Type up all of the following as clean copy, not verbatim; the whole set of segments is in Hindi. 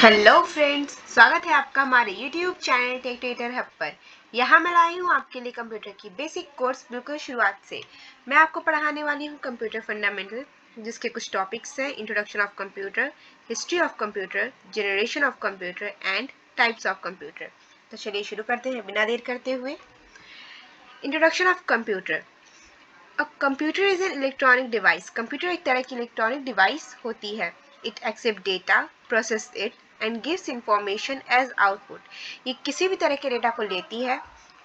हेलो फ्रेंड्स, स्वागत है आपका हमारे YouTube channel tech tutor hub पर। यहाँ मैं लाई हूँ आपके लिए कंप्यूटर की बेसिक कोर्स बिल्कुल शुरुआत से। मैं आपको पढ़ाने वाली हूँ कंप्यूटर फंडामेंटल, जिसके कुछ टॉपिक्स हैं introduction of computer, history of computer, generation of computer and types of computer. तो चलिए शुरू करते हैं बिना देर करते हुए। Introduction of computer. A computer is an electronic device. Computer एक तरह की इलेक्ट्रॉनिक डिवाइस होती है। It accept data, process it and gives information as output. ये किसी भी तरह के डेटा को लेती है,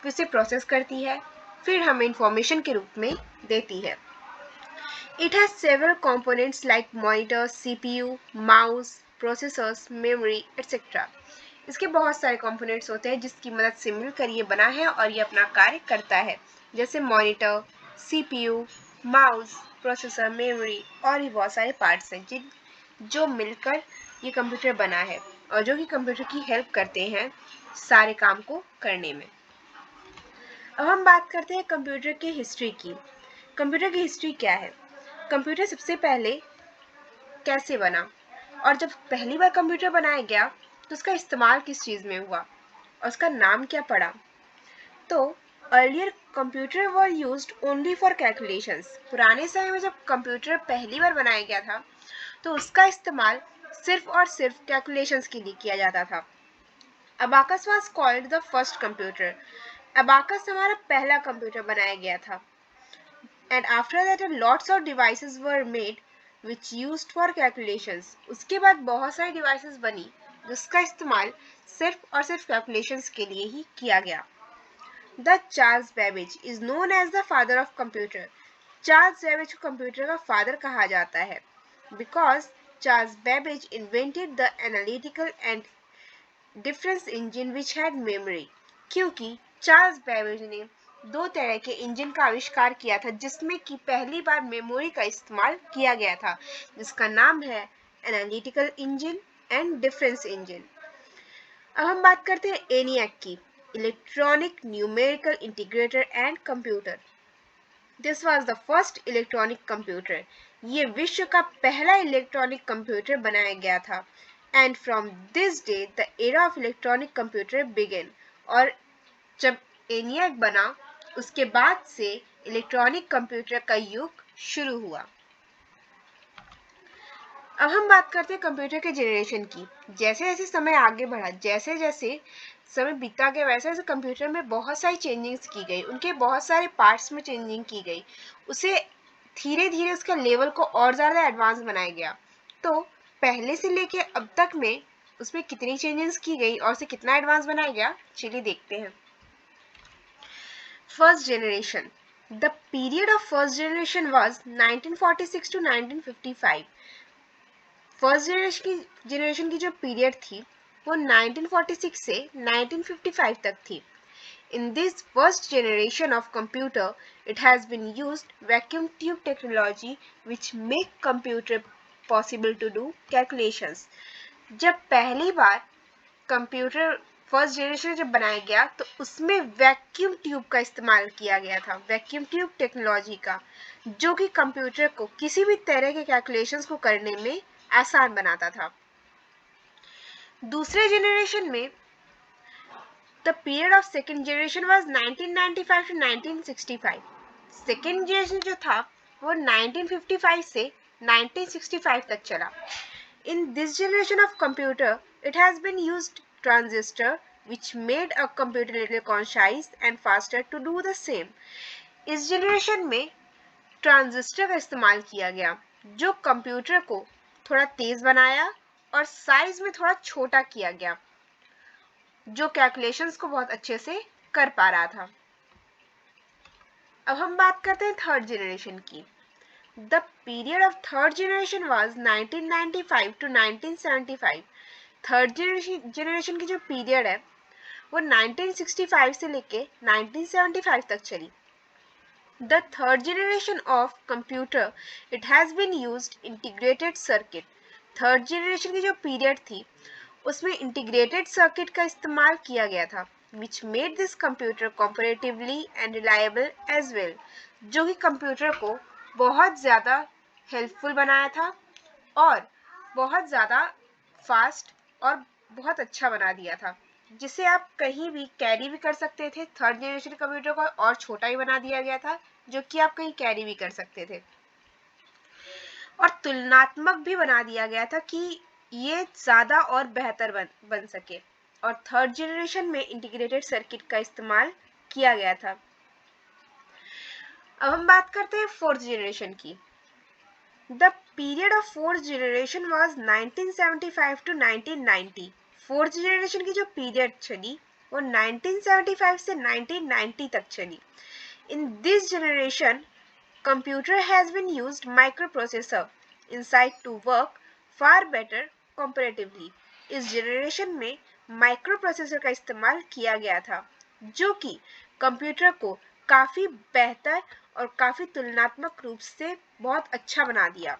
फिर उसे प्रोसेस करती है, फिर हमें इंफॉर्मेशन के रूप में देती है। It has several components like monitors, CPU, mouse, processors, memory, etc. इसके बहुत सारे कंपोनेंट्स होते हैं जिसकी मदद से मिलकर ये बना है और ये अपना कार्य करता है, जैसे monitor, CPU, mouse, processor, memory और भी बहुत सारे पार्ट्स हैं जो मिलकर ये कंप्यूटर बना है और जो कि कंप्यूटर की हेल्प करते हैं सारे काम को करने में। अब हम बात करते हैं कंप्यूटर की हिस्ट्री की। कंप्यूटर की हिस्ट्री क्या है? कंप्यूटर सबसे पहले कैसे बना, और जब पहली बार कंप्यूटर बनाया गया तो उसका इस्तेमाल किस चीज़ में हुआ और उसका नाम क्या पड़ा। तो earlier computer were used only for calculations. पुराने समय में जब कंप्यूटर पहली बार बनाया गया था तो उसका इस्तेमाल सिर्फ और सिर्फ कैलकुलेशंस के लिए किया जाता था। Abacus was called the first computer. Abacus हमारा पहला कंप्यूटर बनाया गया था। And after that lots of devices were made which used for calculations. उसके बाद बहुत सारी devices बनी जिसका इस्तेमाल सिर्फ और सिर्फ calculations के लिए ही किया गया। The Charles Babbage is known as the father of computer. Charles Babbage को कंप्यूटर का फादर कहा जाता है because Charles Babbage invented the analytical and difference engine which had memory. क्योंकि चार्ल्स बेबेज ने दो तरह के इंजन का आविष्कार किया था जिसमें कि पहली बार मेमोरी का इस्तेमाल किया गया था, जिसका नाम है analytical engine and difference engine. अब हम बात करते हैं एनियाक की, electronic numerical integrator and computer. This was the first electronic computer. ये विश्व का पहला इलेक्ट्रॉनिक कंप्यूटर बनाया गया था। And from this day the era of electronic computer begin. और जब एनियाक बना उसके बाद से इलेक्ट्रॉनिक कंप्यूटर का युग शुरू हुआ। अब हम बात करते हैं कंप्यूटर के जनरेशन की। जैसे जैसे समय आगे बढ़ा, जैसे जैसे समय बीता गया, वैसे वैसे कंप्यूटर में बहुत सारी चेंजिंग्स की गई, उनके बहुत सारे पार्ट्स में चेंजिंग की गई, उसे धीरे धीरे उसका लेवल को और ज़्यादा एडवांस बनाया गया। तो पहले से लेके अब तक में उसमें कितनी चेंजेस की गई और उसे कितना एडवांस बनाया गया, चलिए देखते हैं। First generation. The period of first generation was 1946 to 1955। First generation की जो पीरियड थी वो 1946 से 1955 तक थी। In this first generation of computer, it has been used vacuum tube technology which make computer possible to do calculations. जब पहली बार कंप्यूटर फर्स्ट जनरेशन जब बनाया गया तो उसमें वैक्यूम ट्यूब का इस्तेमाल किया गया था, वैक्यूम ट्यूब टेक्नोलॉजी का, जो कि कंप्यूटर को किसी भी तरह के कैलकुलेशंस को करने में आसान बनाता था। दूसरे जनरेशन में the period of second generation was 1995 to 1965। Second generation जो था वो 1955 से 1965 तक चला। In this generation of computer, it has been used transistor which made a computer little concise and faster to do the same. इस जनरेशन में ट्रांजिस्टर का इस्तेमाल किया गया जो कंप्यूटर को थोड़ा तेज बनाया और साइज में थोड़ा छोटा किया गया, जो कैलकुलेशंस को बहुत अच्छे से कर पा रहा था। अब हम बात करते हैं थर्ड जनरेशन की। The period of third generation was 1995 to 1975। Third generation की जो पीरियड है वो 1965 से लेके 1975 तक चली। The third generation of computer, it has been used integrated circuit। Third generation की जो पीरियड थी उसमें इंटीग्रेटेड सर्किट का इस्तेमाल किया गया था which made this computer comparatively and reliable as well, जो कि कंप्यूटर को बहुत ज़्यादा हेल्पफुल बनाया था और बहुत ज़्यादा फास्ट और बहुत अच्छा बना दिया था, जिसे आप कहीं भी कैरी भी कर सकते थे। थर्ड जनरेशन कंप्यूटर को और छोटा ही बना दिया गया था, जो कि आप कहीं कैरी भी कर सकते थे, और तुलनात्मक भी बना दिया गया था कि ये ज़्यादा और बेहतर बन सके। और थर्ड जनरेशन में इंटीग्रेटेड सर्किट का इस्तेमाल किया गया था। अब हम बात करते हैं फोर्थ जनरेशन की। The period of fourth generation was 1975 to 1990। Fourth generation की जो पीरियड चली वो 1975 से 1990 तक चली। In this generation computer has been used microprocessor inside to work far better comparatively। इस जनरेशन में माइक्रो प्रोसेसर का इस्तेमाल किया गया था, जो कि कंप्यूटर को काफ़ी बेहतर और काफ़ी तुलनात्मक रूप से बहुत अच्छा बना दिया।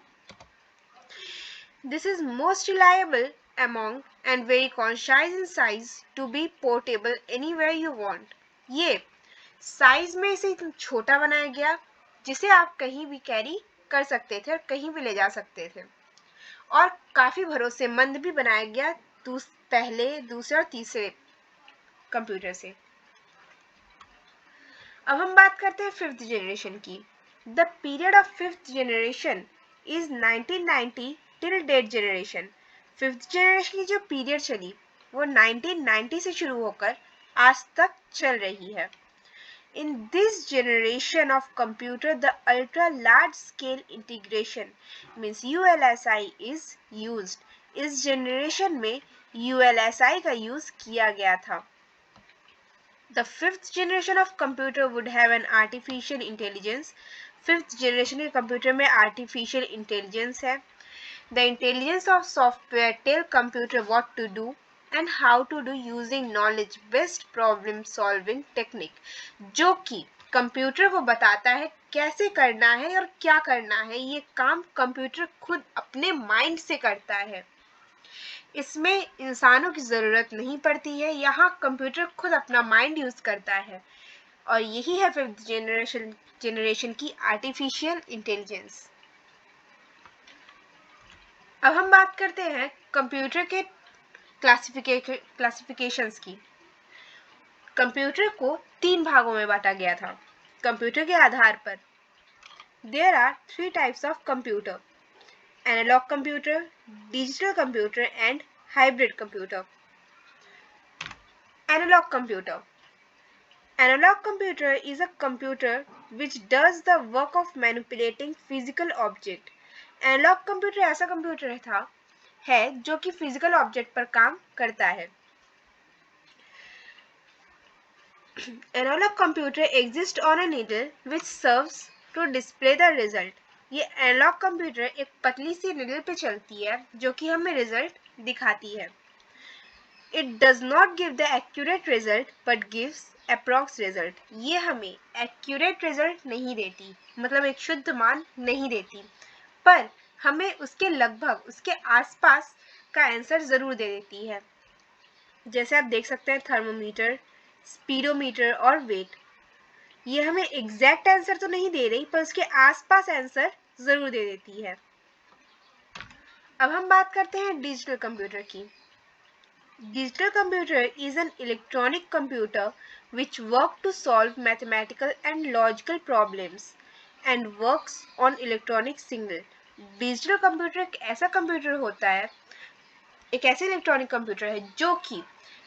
This is most reliable among and very concise in size to be portable anywhere you want। ये साइज में इसे छोटा बनाया गया जिसे आप कहीं भी कैरी कर सकते थे और कहीं भी ले जा सकते थे, और काफ़ी भरोसेमंद भी बनाया गया पहले, दूसरे और तीसरे कंप्यूटर से। अब हम बात करते हैं फिफ्थ जनरेशन की। The period of fifth generation is 1990 till date generation. Fifth generation की जो पीरियड चली वो 1990 से शुरू होकर आज तक चल रही है। In this generation of computer, the ultra large scale integration means ULSI is used। इस generation में ULSI का use किया गया था। The fifth generation of computer would have an artificial intelligence। Fifth generation के computer में artificial intelligence है। The intelligence of software tell computer what to do and how to do using knowledge based problem solving technique। जो कि कंप्यूटर को बताता है कैसे करना है और क्या करना है। ये काम कंप्यूटर खुद अपने माइंड से करता है, इसमें इंसानों की ज़रूरत नहीं पड़ती है। यहाँ कंप्यूटर खुद अपना माइंड यूज़ करता है, और यही है फिफ्थ जनरेशन की आर्टिफिशियल इंटेलिजेंस। अब हम बात करते हैं कंप्यूटर के क्लासिफिकेशंस की। कंप्यूटर को 3 भागों में बांटा गया था। कंप्यूटर के आधार पर there are 3 types of computer: analog computer, digital computer and hybrid computer. Analog computer. Analog computer is a computer which does the work of manipulating physical object। Analog computer ऐसा कंप्यूटर है जो कि फिजिकल ऑब्जेक्ट पर काम करता है। Analog computer exists on a needle which serves to display the result। ये एनालॉग कंप्यूटर एक पतली सी नीडल पे चलती है जो कि हमें रिजल्ट दिखाती है। It does not give the accurate result but gives approx result। ये हमें accurate result नहीं देती, मतलब एक शुद्ध मान नहीं देती, पर हमें उसके लगभग, उसके आसपास का आंसर ज़रूर दे देती है। जैसे आप देख सकते हैं थर्मोमीटर, स्पीडोमीटर और वेट। ये हमें एग्जैक्ट आंसर तो नहीं दे रही, पर उसके आसपास आंसर ज़रूर दे देती है। अब हम बात करते हैं डिजिटल कंप्यूटर की। Digital computer is an electronic computer which works to solve mathematical and logical problems and works on electronic signal। Digital computer एक ऐसा कंप्यूटर होता है, एक ऐसे इलेक्ट्रॉनिक कंप्यूटर है जो कि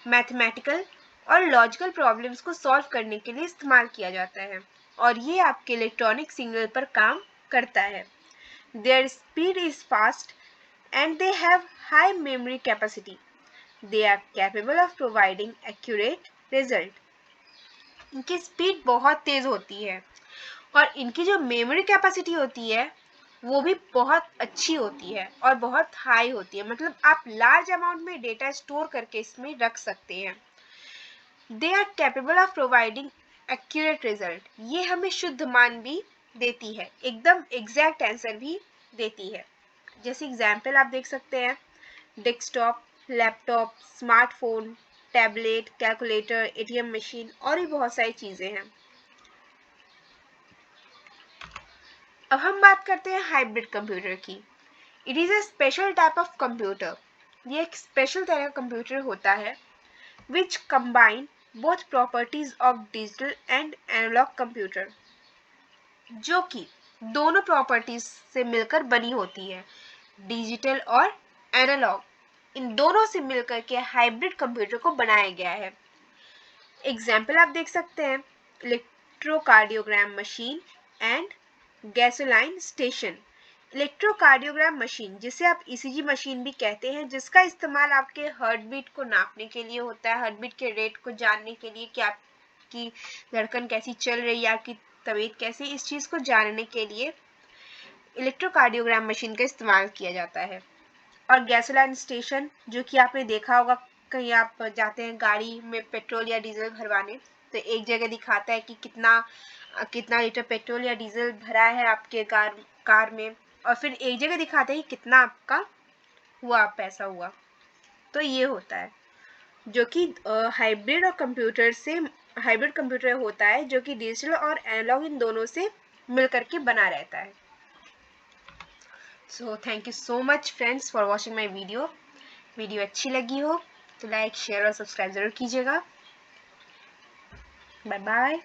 मैथमेटिकल और लॉजिकल प्रॉब्लम्स को सॉल्व करने के लिए इस्तेमाल किया जाता है, और ये आपके इलेक्ट्रॉनिक सिग्नल पर काम करता है। Their speed is fast and they have high memory capacity। They are capable of providing accurate result। इनकी स्पीड बहुत तेज होती है और इनकी जो मेमोरी कैपेसिटी होती है वो भी बहुत अच्छी होती है और बहुत हाई होती है, मतलब आप लार्ज अमाउंट में डेटा स्टोर करके इसमें रख सकते हैं। They are capable of providing accurate result। ये हमें शुद्ध मान भी देती है, एकदम एग्जैक्ट आंसर भी देती है। जैसे एग्जाम्पल आप देख सकते हैं, desktop, laptop, smartphone, tablet, calculator, ATM machine और भी बहुत सारी चीज़ें हैं। अब हम बात करते हैं हाइब्रिड कंप्यूटर की। It is a special type of computer ये एक स्पेशल तरह का कंप्यूटर होता है which combine both properties of digital and analog computer, जो कि दोनों प्रॉपर्टीज से मिलकर बनी होती है, डिजिटल और एनालॉग। इन दोनों से मिलकर के हाइब्रिड कंप्यूटर को बनाया गया है। एग्जाम्पल आप देख सकते हैं, electrocardiogram machine and gasoline station. Electrocardiogram machine, जिसे आप ईसीजी मशीन भी कहते हैं, जिसका इस्तेमाल आपके हार्ट बीट को नापने के लिए होता है, हार्ट बीट के रेट को जानने के लिए कि आपकी धड़कन कैसी चल रही है, आपकी तबीयत कैसी, इस चीज़ को जानने के लिए इलेक्ट्रोकार्डियोग्राम मशीन का इस्तेमाल किया जाता है। और गैसोलाइन स्टेशन, जो कि आपने देखा होगा, कहीं आप जाते हैं गाड़ी में पेट्रोल या डीजल भरवाने, तो एक जगह दिखाता है कि कितना लीटर पेट्रोल या डीजल भरा है आपके कार में, और फिर एक जगह दिखाता है कि कितना आपका पैसा हुआ। तो ये होता है जो कि हाइब्रिड कंप्यूटर होता है, जो कि डिजिटल और एनालॉग इन दोनों से मिलकर के बना रहता है। So thank you so much friends for watching my video अच्छी लगी हो तो लाइक शेयर और सब्सक्राइब जरूर कीजिएगा। Bye bye.